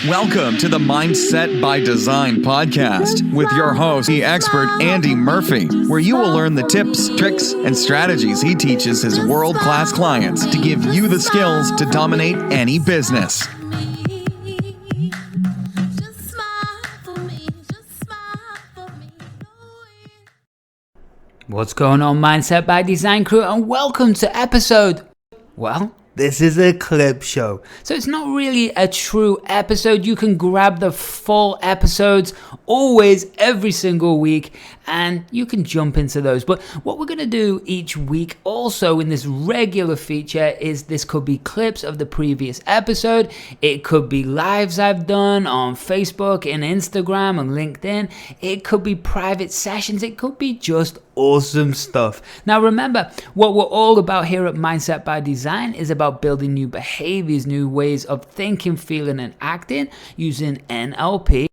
Welcome to the Mindset by Design podcast with your host, the expert Andy Murphy, where you will learn the tips, tricks, and strategies he teaches his world-class clients to give you the skills to dominate any business. What's going on, Mindset by Design crew, and welcome to episode, this is a clip show. So it's not really a true episode. You can grab the full episodes always, every single week, and you can jump into those. But what we're going to do each week also in this regular feature is this could be clips of the previous episode. It could be lives I've done on Facebook and Instagram and LinkedIn. It could be private sessions. It could be just awesome stuff. Now remember, what we're all about here at Mindset by Design is about building new behaviors, new ways of thinking, feeling, and acting using NLP,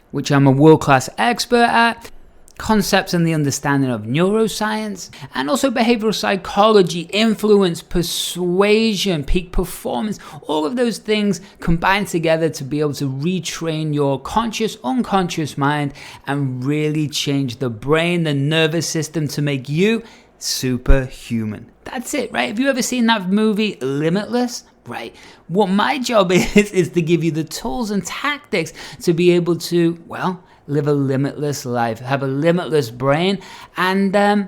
which I'm a world-class expert at, concepts and the understanding of neuroscience, and also behavioral psychology, influence, persuasion, peak performance, all of those things combined together to be able to retrain your conscious, unconscious mind and really change the brain, the nervous system to make you superhuman. That's it, right? Have you ever seen that movie Limitless? Right. What my job is to give you the tools and tactics to be able to, live a limitless life, have a limitless brain, and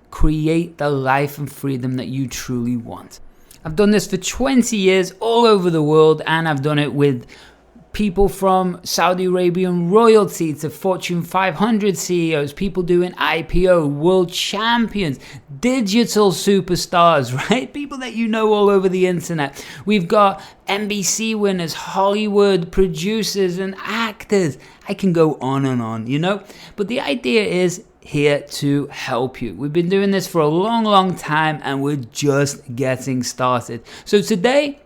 create the life and freedom that you truly want. I've done this for 20 years all over the world, and I've done it with people from Saudi Arabian royalty to Fortune 500 CEOs, people doing IPO, world champions, digital superstars, right? People that you know all over the internet. We've got NBC winners, Hollywood producers and actors. I can go on and on, But the idea is here to help you. We've been doing this for a long, long time, and we're just getting started. So today,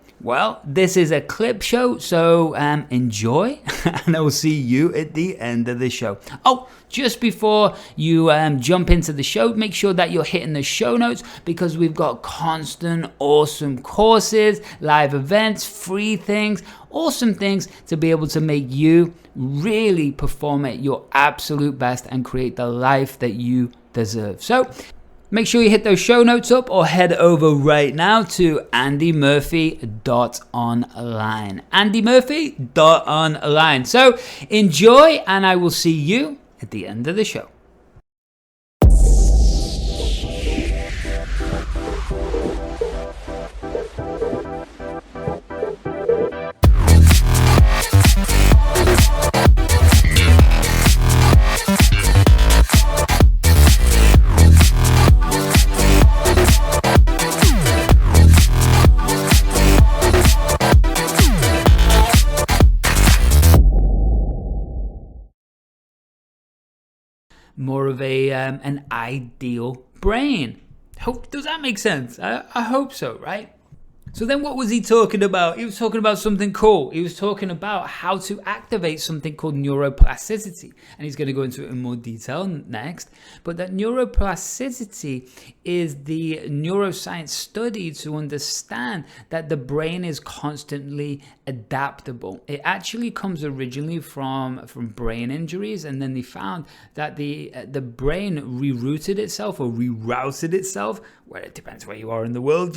this is a clip show, so enjoy, and I will see you at the end of the show. Oh, just before you jump into the show, make sure that you're hitting the show notes, because we've got constant awesome courses, live events, free things, awesome things to be able to make you really perform at your absolute best and create the life that you deserve. So make sure you hit those show notes up or head over right now to andymurphy.online. andymurphy.online. So enjoy, and I will see you at the end of the show. More of an ideal brain. Does that make sense? I hope so, right? So then what was he talking about? He was talking about something cool. He was talking about how to activate something called neuroplasticity. And he's going to go into it in more detail next. But that neuroplasticity is the neuroscience study to understand that the brain is constantly adaptable. It actually comes originally from brain injuries, and then they found that the brain rerouted itself or rerouted itself. Well, it depends where you are in the world,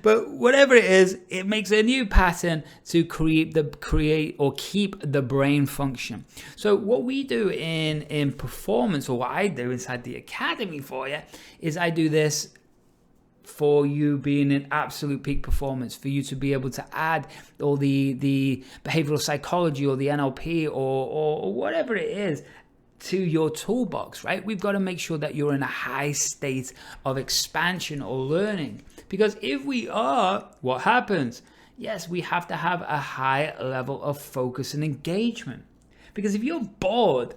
but whatever it is, it makes a new pattern to create or keep the brain function. So what we do in performance, or what I do inside the academy for you, is I do this for you being in absolute peak performance, for you to be able to add all the behavioral psychology or the NLP or whatever it is to your toolbox, right? We've got to make sure that you're in a high state of expansion or learning, because if we are, what happens? Yes, we have to have a high level of focus and engagement, because if you're bored,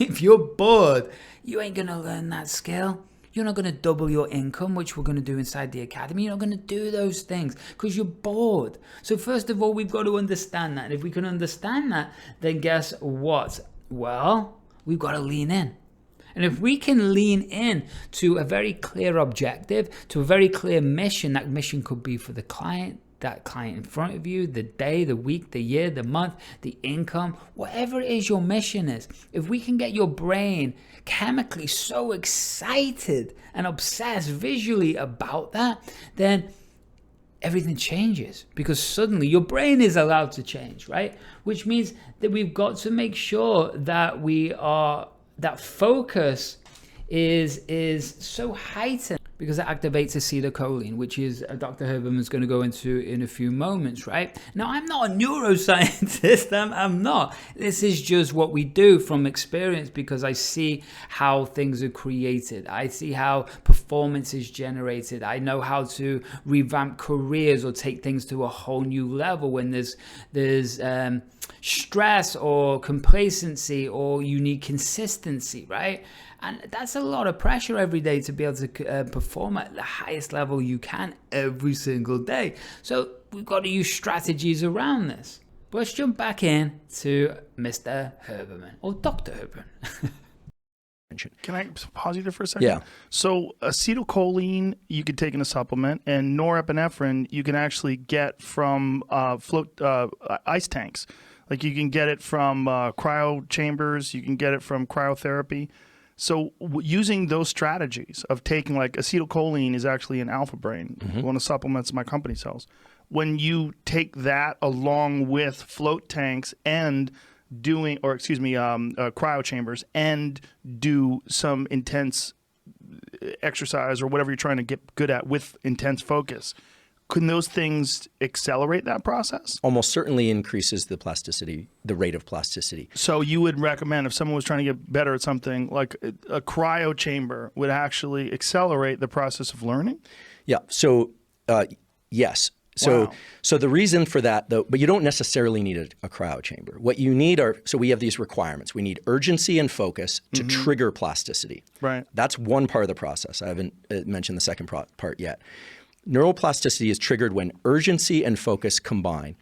you ain't gonna learn that skill. You're not going to double your income, which we're going to do inside the academy. You're not going to do those things because you're bored. So first of all, we've got to understand that. And if we can understand that, then guess what? Well, we've got to lean in. And if we can lean in to a very clear objective, to a very clear mission, that mission could be for the client, that client in front of you, the day, the week, the year, the month, the income, whatever it is your mission is. If we can get your brain chemically so excited and obsessed visually about that, then everything changes, because suddenly your brain is allowed to change, right? Which means that we've got to make sure that that focus is so heightened, because it activates acetylcholine, which is Dr. Herberman is going to go into in a few moments, right? Now, I'm not a neuroscientist. I'm not. This is just what we do from experience, because I see how things are created. I see how performance is generated. I know how to revamp careers or take things to a whole new level when there's stress or complacency or you need consistency, right? And that's a lot of pressure every day to be able to perform at the highest level you can every single day. So we've got to use strategies around this. But let's jump back in to Mr. Herberman, or Dr. Herberman. Can I pause you there for a second? Yeah. So acetylcholine you could take in a supplement, and norepinephrine you can actually get from ice tanks. Like you can get it from cryo chambers, you can get it from cryotherapy. So using those strategies of taking, like, acetylcholine is actually an alpha brain, one of the supplements my company sells. When you take that along with float tanks and cryo chambers and do some intense exercise or whatever you're trying to get good at with intense focus, couldn't those things accelerate that process? Almost certainly increases the plasticity, the rate of plasticity. So you would recommend, if someone was trying to get better at something, like a cryo chamber would actually accelerate the process of learning? Yeah. So yes. So Wow. So the reason for that, though, but you don't necessarily need a cryo chamber. What you need so we have these requirements. We need urgency and focus to trigger plasticity. Right. That's one part of the process. I haven't mentioned the second part yet. Neuroplasticity is triggered when urgency and focus combine.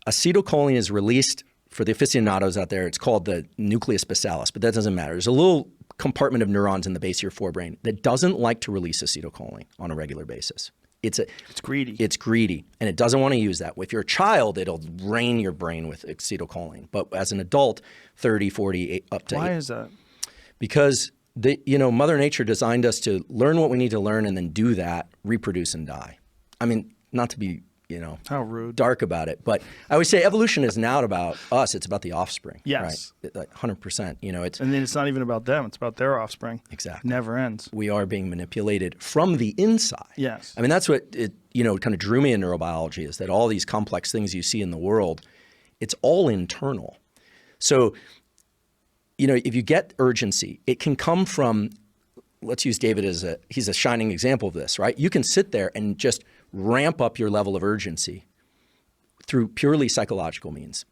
Acetylcholine is released, for the aficionados out there, it's called the nucleus basalis, but that doesn't matter. There's a little compartment of neurons in the base of your forebrain that doesn't like to release acetylcholine on a regular basis. It's greedy. It's greedy, and it doesn't want to use that. If you're a child, it'll drain your brain with acetylcholine. But as an adult, 30, 40, up to Why is that? Because Mother Nature designed us to learn what we need to learn and then do that, reproduce and die. I mean, not to be, How rude. dark about it, but I would say evolution is not about us, it's about the offspring. Yes. Right? Like 100%. And then it's not even about them, it's about their offspring. Exactly. Never ends. We are being manipulated from the inside. Yes. I mean, that's what kind of drew me in neurobiology, is that all these complex things you see in the world, it's all internal. So, if you get urgency, it can come from, let's use David he's a shining example of this, right? You can sit there and just ramp up your level of urgency through purely psychological means.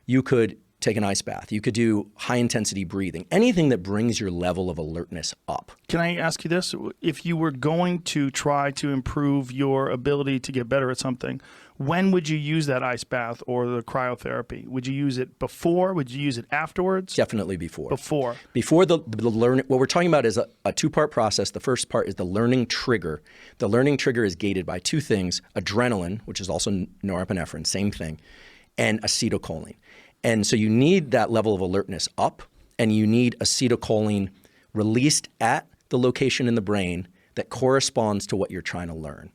You could take an ice bath. You could do high intensity breathing, anything that brings your level of alertness up. Can I ask you this? If you were going to try to improve your ability to get better at something, when would you use that ice bath or the cryotherapy? Would you use it before? Would you use it afterwards? Definitely before. Before the learning. What we're talking about is a two-part process. The first part is the learning trigger. The learning trigger is gated by two things: adrenaline, which is also norepinephrine, same thing, and acetylcholine. And so you need that level of alertness up, and you need acetylcholine released at the location in the brain that corresponds to what you're trying to learn.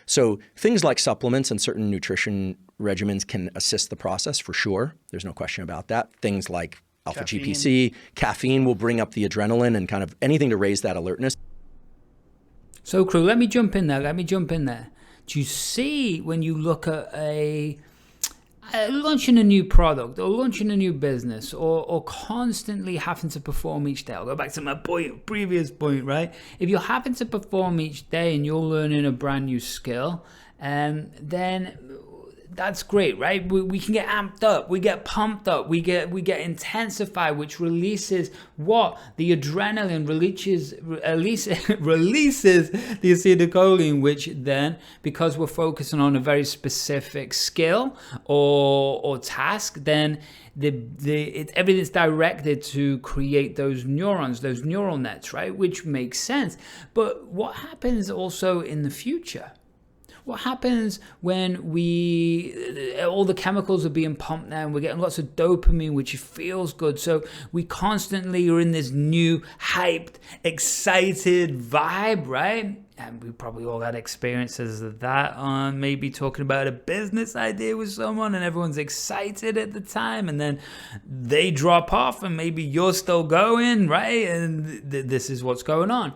So things like supplements and certain nutrition regimens can assist the process for sure. There's no question about that. Things like alpha GPC, caffeine will bring up the adrenaline and kind of anything to raise that alertness. So, crew, let me jump in there. Do you see, when you look at launching a new product or launching a new business or constantly having to perform each day? I'll go back to my previous point, right? If you're having to perform each day and you're learning a brand new skill, then that's great, right? We can get amped up, we get pumped up, we get intensified, which releases what? The adrenaline releases the acetylcholine, which then, because we're focusing on a very specific skill or task, then everything's directed to create those neurons, those neural nets, right? Which makes sense. But what happens also in the future? What happens when all the chemicals are being pumped now and we're getting lots of dopamine, which feels good. So we constantly are in this new, hyped, excited vibe, right? And we probably all had experiences of that on maybe talking about a business idea with someone and everyone's excited at the time and then they drop off and maybe you're still going, right? And this is what's going on.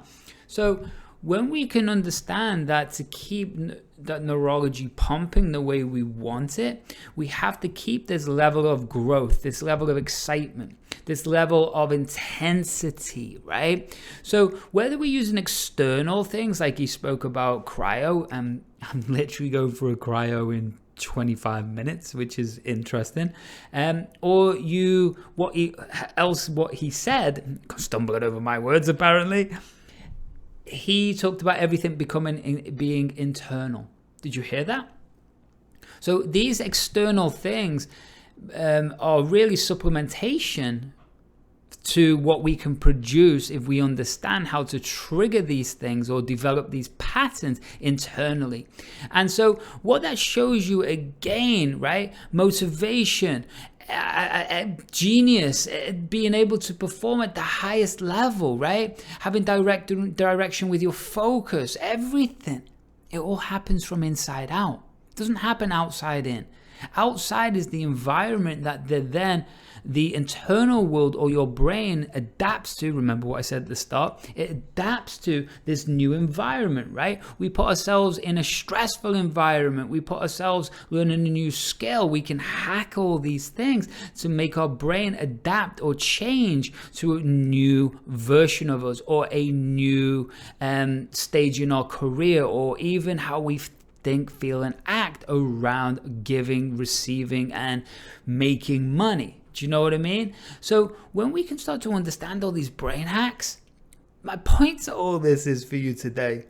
So when we can understand that to keep that neurology pumping the way we want it, we have to keep this level of growth, this level of excitement, this level of intensity, right? So whether we're using external things like he spoke about cryo, and I'm literally going for a cryo in 25 minutes, which is interesting. Or what he said, stumbling over my words apparently. He talked about everything being internal. Did you hear that? So these external things are really supplementation to what we can produce if we understand how to trigger these things or develop these patterns internally. And so what that shows you again, right? Motivation, genius, being able to perform at the highest level, right? Having direction with your focus, everything. It all happens from inside out. It doesn't happen outside in. Outside is the environment that the internal world or your brain adapts to. Remember what I said at the start? It adapts to this new environment, right? We put ourselves in a stressful environment. We put ourselves learning a new skill. We can hack all these things to make our brain adapt or change to a new version of us or a new stage in our career, or even how we think, feel, and act around giving, receiving, and making money. Do you know what I mean? So when we can start to understand all these brain hacks, my point to all this is for you today.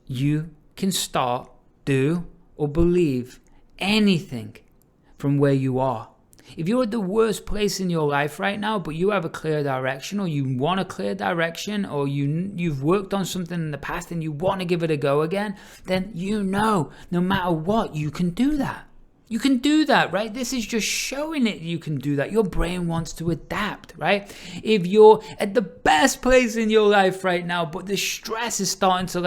You can start, do, or believe anything from where you are. If you're at the worst place in your life right now, but you have a clear direction, or you want a clear direction, or you've worked on something in the past and you want to give it a go again, then no matter what, you can do that. You can do that, right? This is just showing it you can do that. Your brain wants to adapt, right? If you're at the best place in your life right now, but the stress is starting to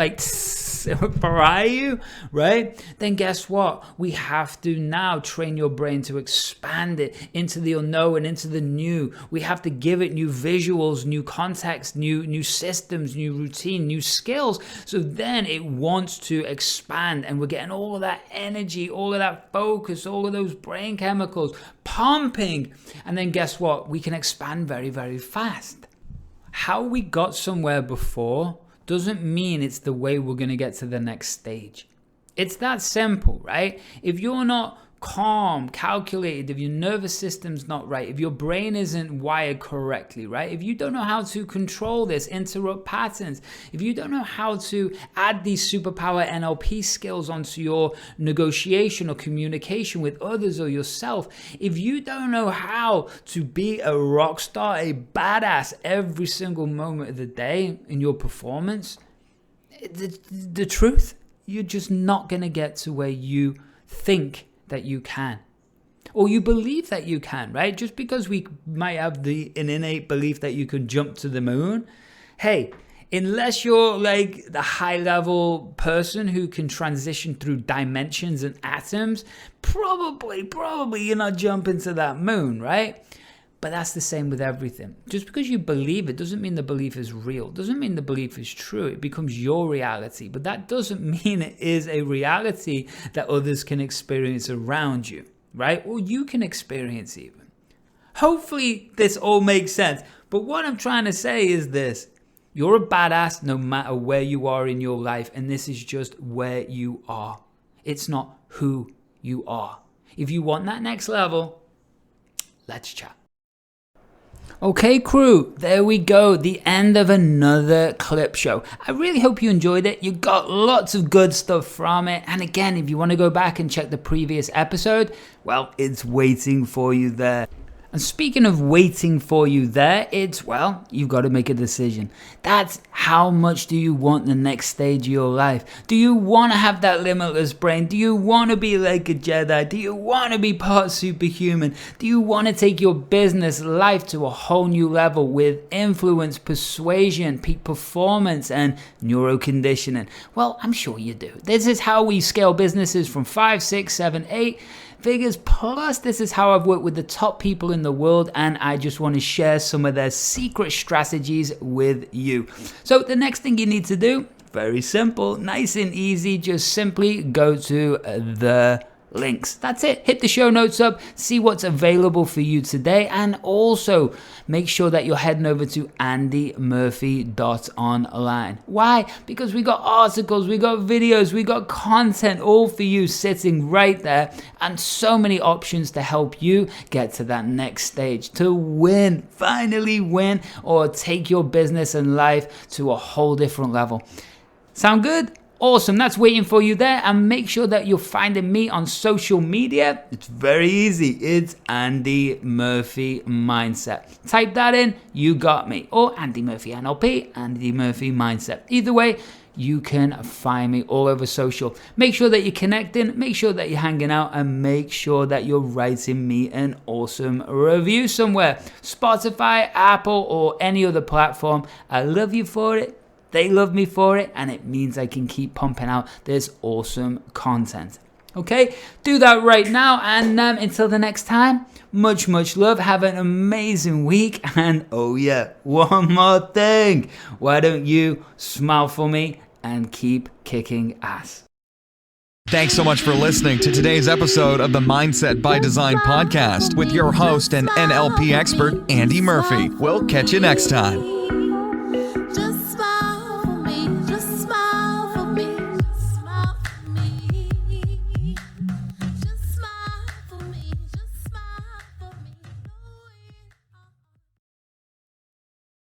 fry you, right? Then guess what? We have to now train your brain to expand it into the unknown, into the new. We have to give it new visuals, new context, new systems, new routine, new skills. So then it wants to expand, and we're getting all of that energy, all of that focus, all of those brain chemicals pumping. And then guess what? We can expand very, very fast. How we got somewhere before doesn't mean it's the way we're going to get to the next stage. It's that simple, right? If you're not calm, calculated, if your nervous system's not right, if your brain isn't wired correctly, right? If you don't know how to control this, interrupt patterns, if you don't know how to add these superpower NLP skills onto your negotiation or communication with others or yourself, if you don't know how to be a rock star, a badass every single moment of the day in your performance, the truth, you're just not going to get to where you think that you can, or you believe that you can, right? Just because we might have an innate belief that you can jump to the moon, hey, unless you're like the high level person who can transition through dimensions and atoms, probably you're not jumping to that moon, right? But that's the same with everything. Just because you believe it doesn't mean the belief is real. Doesn't mean the belief is true. It becomes your reality. But that doesn't mean it is a reality that others can experience around you, right? Or you can experience even. Hopefully this all makes sense. But what I'm trying to say is this. You're a badass no matter where you are in your life. And this is just where you are. It's not who you are. If you want that next level, let's chat. Okay, crew, there we go. The end of another clip show. I really hope you enjoyed it. You got lots of good stuff from it. And again, if you want to go back and check the previous episode, well, it's waiting for you there. And speaking of waiting for you there, you've got to make a decision. That's how much do you want the next stage of your life? Do you want to have that limitless brain? Do you want to be like a Jedi? Do you want to be part superhuman? Do you want to take your business life to a whole new level with influence, persuasion, peak performance, and neuroconditioning? Well, I'm sure you do. This is how we scale businesses from 5, 6, 7, 8 figures plus. This is how I've worked with the top people in the world, and I just want to share some of their secret strategies with you. So the next thing you need to do, very simple, nice and easy, just simply go to the links. That's it. Hit the show notes up, see what's available for you today, and also make sure that you're heading over to andymurphy.online. Why? Because we got articles, we got videos, we got content all for you sitting right there, and so many options to help you get to that next stage, to win, finally win, or take your business and life to a whole different level. Sound good? Awesome, that's waiting for you there, and make sure that you're finding me on social media. It's very easy. It's Andy Murphy Mindset. Type that in, you got me. Or Andy Murphy NLP, Andy Murphy Mindset. Either way, you can find me all over social. Make sure that you're connecting, make sure that you're hanging out, and make sure that you're writing me an awesome review somewhere. Spotify, Apple, or any other platform. I love you for it. They love me for it, and it means I can keep pumping out this awesome content. Okay, do that right now, and until the next time, much love. Have an amazing week, and oh yeah, one more thing. Why don't you smile for me and keep kicking ass? Thanks so much for listening to today's episode of the Mindset by Design podcast with your host and NLP expert, Andy Murphy. We'll catch you next time.